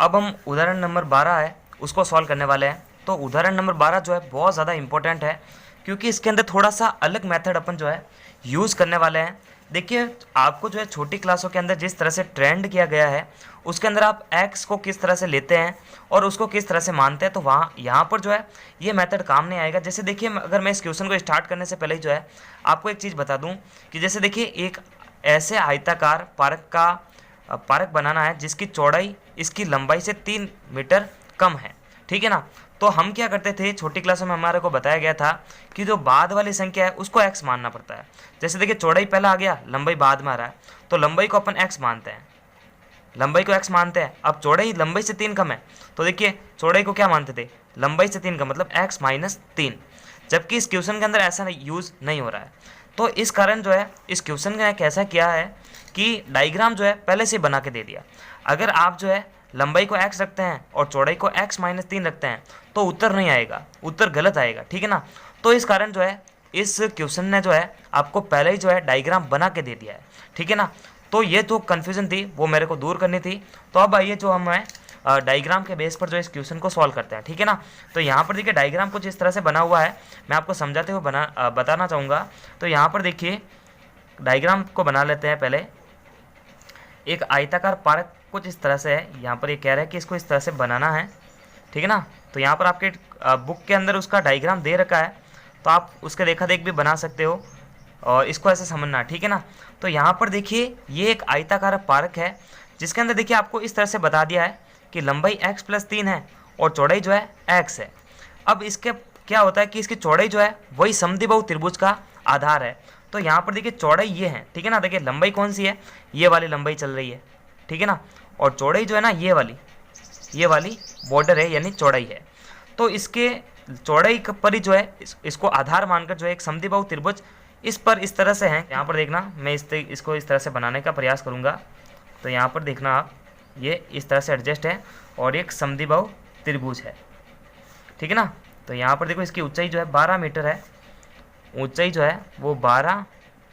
अब हम उदाहरण नंबर 12 है उसको सॉल्व करने वाले हैं। तो उदाहरण नंबर 12 जो है बहुत ज़्यादा इंपॉर्टेंट है, क्योंकि इसके अंदर थोड़ा सा अलग मेथड अपन जो है यूज़ करने वाले हैं। देखिए आपको जो है छोटी क्लासों के अंदर जिस तरह से ट्रेंड किया गया है उसके अंदर आप एक्स को किस तरह से लेते हैं और उसको किस तरह से मानते हैं, तो वहाँ यहाँ पर जो है ये मेथड काम नहीं आएगा। जैसे देखिए अगर मैं इस क्वेश्चन को स्टार्ट करने से पहले ही जो है आपको एक चीज़ बता दूँ कि जैसे देखिए एक ऐसे आयताकार पार्क बनाना है जिसकी चौड़ाई इसकी लंबाई से 3 मीटर कम है, ठीक है ना। तो हम क्या करते थे, छोटी क्लासों में हमारे को बताया गया था कि जो बाद वाली संख्या है उसको x मानना पड़ता है। जैसे देखिए चौड़ाई पहला आ गया, लंबाई बाद में आ रहा है, तो लंबाई को अपन x मानते हैं, लंबाई को x मानते हैं। अब चौड़ाई लंबाई से 3 कम है, तो देखिए चौड़ाई को क्या मानते थे, लंबाई से 3 कम, मतलब x माइनस 3। जबकि इस क्वेश्चन के अंदर ऐसा यूज़ नहीं हो रहा है। तो इस कारण जो है इस क्वेश्चन ने कैसा किया है कि डायग्राम जो है पहले से बना के दे दिया। अगर आप जो है लंबाई को x रखते हैं और चौड़ाई को x माइनस 3 रखते हैं तो उत्तर नहीं आएगा, उत्तर गलत आएगा, ठीक है ना। तो इस कारण जो है इस क्वेश्चन ने जो है आपको पहले ही जो है डायग्राम बना के दे दिया है, ठीक है ना। तो ये जो कन्फ्यूजन थी वो मेरे को दूर करनी थी। तो अब आइए जो हम डायग्राम के बेस पर जो इस क्वेश्चन को सॉल्व करते हैं, ठीक है ना। तो यहाँ पर देखिए डायग्राम कुछ इस तरह से बना हुआ है, मैं आपको समझाते हुए बताना चाहूँगा। तो यहाँ पर देखिए डायग्राम को बना लेते हैं पहले। एक आयताकार पार्क कुछ इस तरह से है, यहाँ पर ये कह रहा है कि इसको इस तरह से बनाना है, ठीक है ना। तो यहाँ पर आपके बुक के अंदर उसका डायग्राम दे रखा है, तो आप उसके देखा देख भी बना सकते हो और इसको ऐसे समझना, ठीक है ना। तो यहाँ पर देखिए ये एक आयताकार पार्क है जिसके अंदर देखिए आपको इस तरह से बता दिया है कि लंबाई x प्लस 3 है और चौड़ाई जो है x है। अब इसके क्या होता है कि इसकी चौड़ाई जो है वही समद्विबाहु त्रिभुज का आधार है। तो यहाँ पर देखिए चौड़ाई ये है, ठीक है ना। देखिए लंबाई कौन सी है, ये वाली लंबाई चल रही है, ठीक है ना। और चौड़ाई जो है ना ये वाली बॉर्डर है, यानी चौड़ाई है। तो इसके चौड़ाई पर ही जो है इसको आधार मानकर जो है एक समद्विबाहु त्रिभुज इस पर इस तरह से है। यहाँ पर देखना मैं इसको इस तरह से बनाने का प्रयास करूँगा। तो यहाँ पर देखना आप, ये इस तरह से एडजस्ट है और एक समद्विबाहु त्रिभुज है, ठीक है ना। तो यहाँ पर देखो इसकी ऊंचाई जो है 12 मीटर है, ऊंचाई जो है वो 12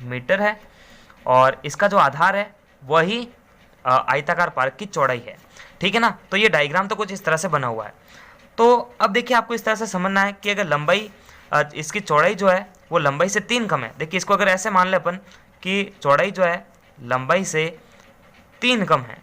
मीटर है और इसका जो आधार है वही आयताकार पार्क की चौड़ाई है, ठीक है ना। तो ये डायग्राम तो कुछ इस तरह से बना हुआ है। तो अब देखिए आपको इस तरह से समझना है कि अगर लंबाई इसकी चौड़ाई जो है वो लंबाई से 3 कम है। देखिए इसको अगर ऐसे मान ले अपन कि चौड़ाई जो है लंबाई से 3 कम है,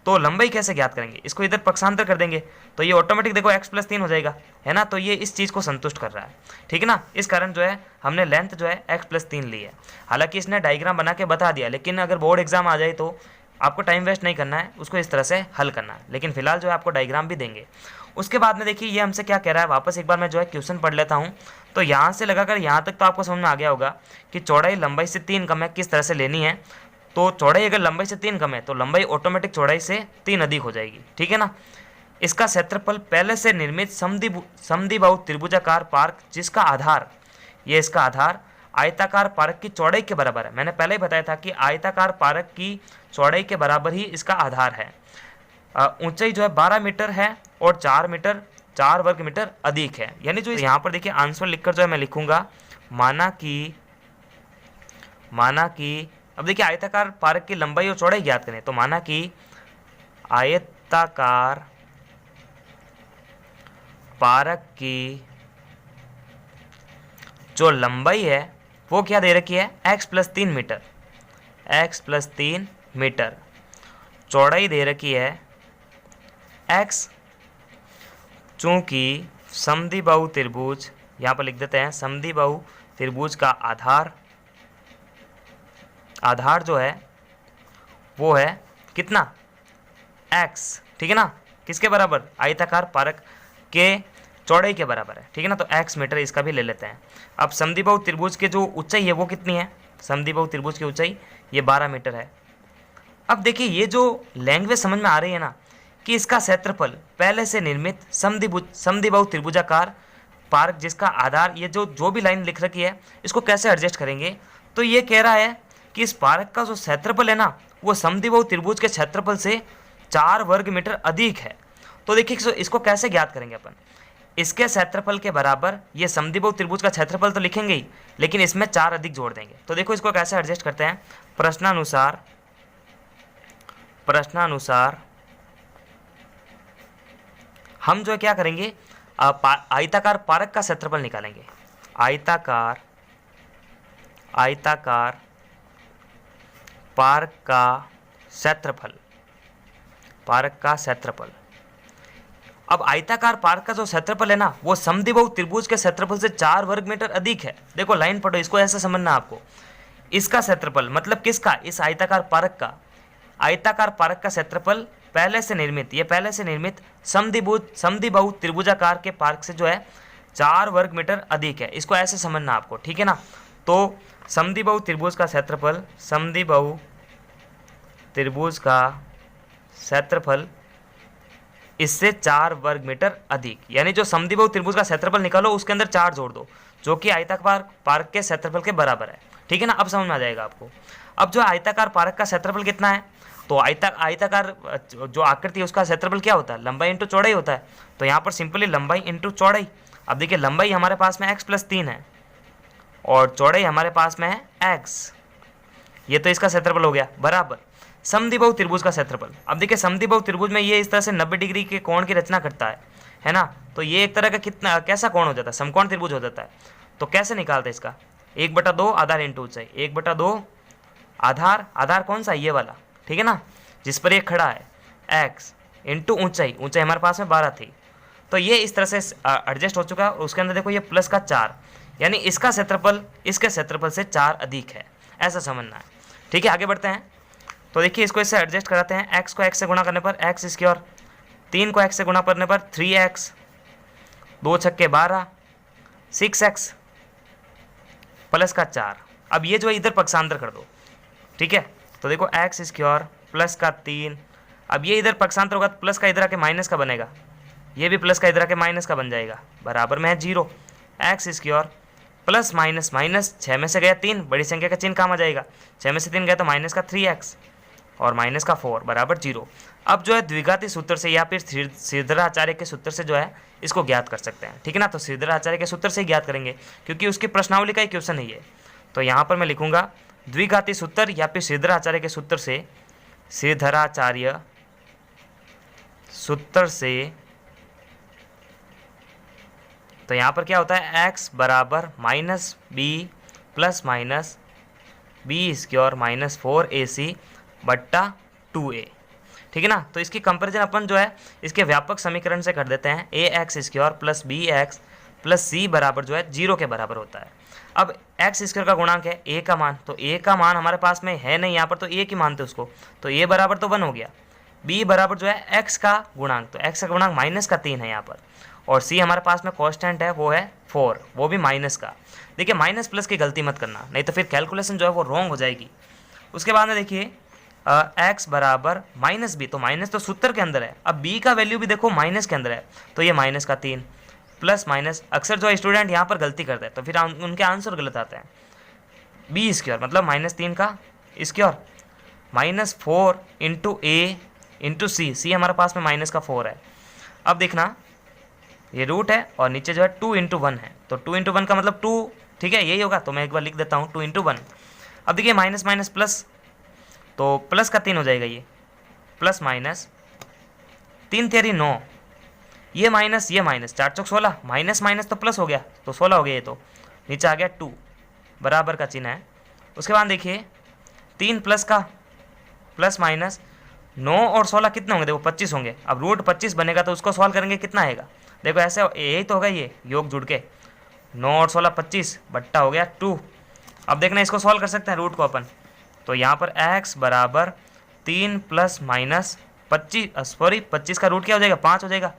तो लंबाई कैसे ज्ञात करेंगे, इसको इधर पक्षांतर कर देंगे तो ये ऑटोमेटिक देखो x प्लस 3 हो जाएगा, है ना। तो ये इस चीज़ को संतुष्ट कर रहा है, ठीक है ना। इस कारण जो है हमने लेंथ जो है x प्लस 3 ली है। हालांकि इसने डायग्राम बना के बता दिया, लेकिन अगर बोर्ड एग्जाम आ जाए तो आपको टाइम वेस्ट नहीं करना है, उसको इस तरह से हल करना है। लेकिन फिलहाल जो है आपको डायग्राम भी देंगे। उसके बाद में देखिए ये हमसे क्या कह रहा है, वापस एक बार मैं जो है क्वेश्चन पढ़ लेता हूँ। तो यहाँ से लगाकर यहाँ तक तो आपको समझ में आ गया होगा कि चौड़ाई लंबाई से 3 कम है, किस तरह से लेनी है। तो चौड़ाई अगर लंबाई से 3 कम है तो लंबाई ऑटोमेटिक चौड़ाई से 3 अधिक हो जाएगी, ठीक है ना। इसका क्षेत्रफल पहले से निर्मित समद्विबाहु त्रिभुजाकार पार्क जिसका आधार, ये इसका आधार आयताकार पार्क की चौड़ाई के बराबर है। मैंने पहले ही बताया था कि आयताकार पार्क की चौड़ाई के बराबर ही इसका आधार है। ऊंचाई जो है 12 मीटर है और 4 वर्ग मीटर अधिक है। यानी जो यहाँ पर देखिए आंसर लिखकर जो है मैं लिखूंगा माना कि अब देखिए आयताकार पार्क की लंबाई और चौड़ाई ज्ञात करें। तो माना कि आयताकार पार्क की जो लंबाई है वो क्या दे रखी है, x plus 3 metre, x plus 3 metre. चौड़ाई दे रखी है x, चूंकि समद्विबाहु त्रिभुज, यहाँ पर लिख देते हैं समद्विबाहु त्रिभुज का आधार जो है वो है कितना, x, ठीक है ना। किसके बराबर, आयताकार पार्क के चौड़ाई के बराबर है, ठीक है ना। तो x मीटर इसका भी ले लेते हैं। अब समद्विबाहु त्रिभुज के जो ऊंचाई है वो कितनी है, समद्विबाहु त्रिभुज की ऊंचाई ये 12 मीटर है। अब देखिए ये जो लैंग्वेज समझ में आ रही है ना कि इसका क्षेत्रफल पहले से निर्मित समद्विबाहु त्रिभुजाकार पार्क जिसका आधार, ये जो भी लाइन लिख रखी है इसको कैसे एडजस्ट करेंगे। तो ये कह रहा है कि इस पार्क का जो क्षेत्रफल है ना वो समद्विबाहु त्रिभुज के क्षेत्रफल से 4 वर्ग मीटर अधिक है। तो देखिए इसको कैसे ज्ञात करेंगे अपन, इसके क्षेत्रफल के बराबर ये समद्विबाहु त्रिभुज का क्षेत्रफल तो लिखेंगे ही, लेकिन इसमें 4 अधिक जोड़ देंगे। तो देखो इसको कैसे एडजस्ट करते हैं, प्रश्नानुसार हम जो है क्या करेंगे, आयताकार पारक का क्षेत्रफल निकालेंगे। आयताकार पारक का क्षेत्रफल, अब आयताकार पार्क का जो क्षेत्रफल है ना, वो समद्विबाहु त्रिभुज के क्षेत्रफल से 4 वर्ग मीटर अधिक है। देखो लाइन पढ़ो, इसको ऐसे समझना आपको। इसका क्षेत्रफल मतलब किसका, इस आयताकार पार्क का, आयताकार पार्क का क्षेत्रफल पहले से निर्मित समद्विबाहु त्रिभुजाकार के पार्क से जो है 4 वर्ग मीटर अधिक है। इसको ऐसे समझना आपको, ठीक है ना। तो समद्विबाहु त्रिभुज का क्षेत्रफल, समद्विबाहु त्रिभुज का क्षेत्रफल इससे 4 वर्ग मीटर अधिक, यानी जो समद्विबाहु त्रिभुज का क्षेत्रफल निकालो उसके अंदर 4 जोड़ दो, जो कि आयताकार पार्क के क्षेत्रफल के बराबर है, ठीक है ना। अब समझ में आ जाएगा आपको। अब जो आयताकार पार्क का क्षेत्रफल कितना है, तो आयताकार जो आकृति है उसका क्षेत्रफल क्या होता है, लंबाई इंटू चौड़ाई होता है। तो यहाँ पर सिंपली लंबाई इंटू चौड़ाई। अब देखिए लंबाई हमारे पास में x+3 है और चौड़ाई हमारे पास में है x, ये तो इसका क्षेत्रफल हो गया, बराबर समद्विबाहु त्रिभुज का क्षेत्रफल। अब देखिए समद्विबाहु त्रिभुज में ये इस तरह से 90 डिग्री के कोण की रचना करता है ना। तो ये एक तरह का कैसा कोण हो जाता है, समकोण त्रिभुज हो जाता है। तो कैसे निकालते हैं इसका, 1/2 आधार इंटू ऊंचाई, 1/2 आधार कौन सा, ये वाला, ठीक है ना, जिस पर ये खड़ा है, x इंटू ऊंचाई हमारे पास में 12 थी। तो ये इस तरह से एडजस्ट हो चुका है। उसके अंदर देखो ये प्लस का 4, यानी इसका क्षेत्रफल इसके क्षेत्रफल से 4 अधिक है, ऐसा समझना है, ठीक है। आगे बढ़ते हैं। तो देखिए इसको इससे एडजस्ट कराते हैं। x को x से गुणा करने पर x², 3 को x से गुणा करने पर 3x, 2 छक्के 12, 6x प्लस का 4। अब ये जो है इधर पक्षांतर कर दो, ठीक है। तो देखो x² प्लस का 3, अब ये इधर पक्षांतर होगा तो प्लस का इधर आके माइनस का बनेगा, ये भी प्लस का इधर आके माइनस का बन जाएगा, बराबर में है 0। x² प्लस माइनस 6 में से गया 3, बड़ी संख्या का चिन्ह काम आ जाएगा, 6 में से 3 गया तो माइनस का 3x और माइनस का 4 बराबर 0। अब जो है द्विघाती सूत्र से या फिर श्रीधराचार्य के सूत्र से जो है इसको ज्ञात कर सकते हैं, ठीक है ना। तो श्रीधराचार्य के सूत्र से ही ज्ञात करेंगे क्योंकि उसकी प्रश्नावली का ही क्वेश्चन ही है। तो यहाँ पर मैं लिखूंगा द्विघाती सूत्र या फिर श्रीधराचार्य के सूत्र से, श्रीधराचार्य सूत्र से। तो यहाँ पर क्या होता है, x बराबर -b plus minus b² -4ac बट्टा 2a, ठीक है ना। तो इसकी कंपैरिजन अपन जो है इसके व्यापक समीकरण से कर देते हैं, ax² plus bx plus c बराबर जो है 0 के बराबर होता है। अब x² का गुणांक है a का मान, तो a का मान हमारे पास में है नहीं यहाँ पर, तो a की मानते उसको, तो a बराबर तो 1 हो गया। b बराबर जो है x का गुणांक, तो x का गुणांक -3 है यहाँ पर, और c हमारे पास में कांस्टेंट है वो है 4, वो भी माइनस का। देखिए माइनस प्लस की गलती मत करना, नहीं तो फिर कैलकुलेशन जो है वो रॉन्ग हो जाएगी। उसके बाद में देखिए x बराबर -b, तो माइनस तो सूत्र के अंदर है, अब b का वैल्यू भी देखो माइनस के अंदर है, तो ये -3 प्लस माइनस। अक्सर जो स्टूडेंट यहाँ पर गलती करते हैं तो फिर उनके आंसर गलत आते हैं। b² मतलब -3 का square -4 into a into c हमारे पास में माइनस का 4 है। अब देखना ये रूट है और नीचे जो है 2 × 1 है, तो 2 × 1 का मतलब 2, ठीक है, यही होगा। तो मैं एक बार लिख देता हूँ 2 × 1। अब देखिए माइनस माइनस प्लस, तो प्लस का 3 हो जाएगा, ये प्लस माइनस 3 तेरी 9, ये माइनस 4 चौक 16, माइनस माइनस तो प्लस हो गया, तो 16 हो गया, ये तो नीचे आ गया 2, बराबर का चिन्ह है। उसके बाद देखिए 3 प्लस का प्लस माइनस 9 और 16 कितने होंगे, देखो 25 होंगे। अब रूट 25 बनेगा तो उसको सॉल्व करेंगे, कितना आएगा, देखो ऐसे यही तो होगा, ये योग जुड़ के 9 और 16 25 बट्टा हो गया 2। अब देखना इसको सॉल्व कर सकते हैं रूट को अपन, तो यहाँ पर x बराबर 3 प्लस माइनस 25 का रूट क्या हो जाएगा, 5 हो जाएगा,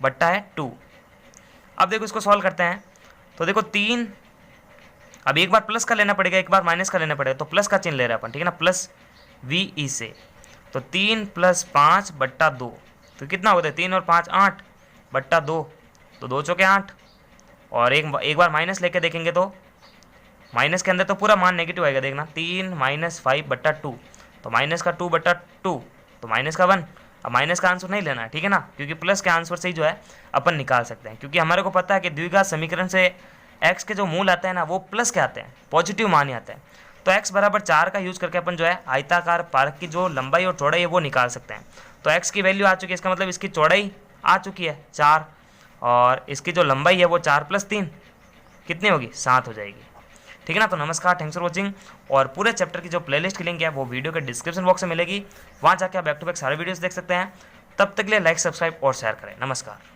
बट्टा है 2। अब देखो इसको सॉल्व करते हैं, तो देखो 3, अब एक बार प्लस का लेना पड़ेगा, एक बार माइनस का लेना पड़ेगा, तो प्लस का चिन्ह ले रहे हैं अपन, ठीक है ना, प्लस VE से। तो 3 + 5 बट्टा 2, तो कितना होता है, 3 और 5 8 बट्टा 2, तो 2 चौके 8, और एक बार माइनस लेके देखेंगे तो माइनस के अंदर तो पूरा मान नेगेटिव आएगा, देखना 3 - 5 बट्टा 2, तो माइनस का 2 बट्टा 2, तो माइनस का 1। अब माइनस का आंसर नहीं लेना है, ठीक है ना, क्योंकि प्लस के आंसर से ही जो है अपन निकाल सकते हैं, क्योंकि हमारे को पता है कि द्विघात समीकरण से x के जो मूल आते हैं ना वो प्लस के आते हैं, पॉजिटिव मान ही आते हैं। तो x बराबर 4 का यूज़ करके अपन जो है आयताकार पार्क की जो लंबाई और चौड़ाई है वो निकाल सकते हैं। तो x की वैल्यू आ चुकी है, इसका मतलब इसकी चौड़ाई आ चुकी है 4, और इसकी जो लंबाई है वो 4 + 3 कितनी होगी, 7 हो जाएगी। ठीक है ना। तो नमस्कार, थैंक्स फॉर वॉचिंग। और पूरे चैप्टर की जो प्लेलिस्ट की लिंक है वो वीडियो के डिस्क्रिप्शन बॉक्स में मिलेगी, वहाँ जाके आप बैक टू बैक सारे वीडियोस देख सकते हैं। तब तक के लिए लाइक, सब्सक्राइब और शेयर करें। नमस्कार।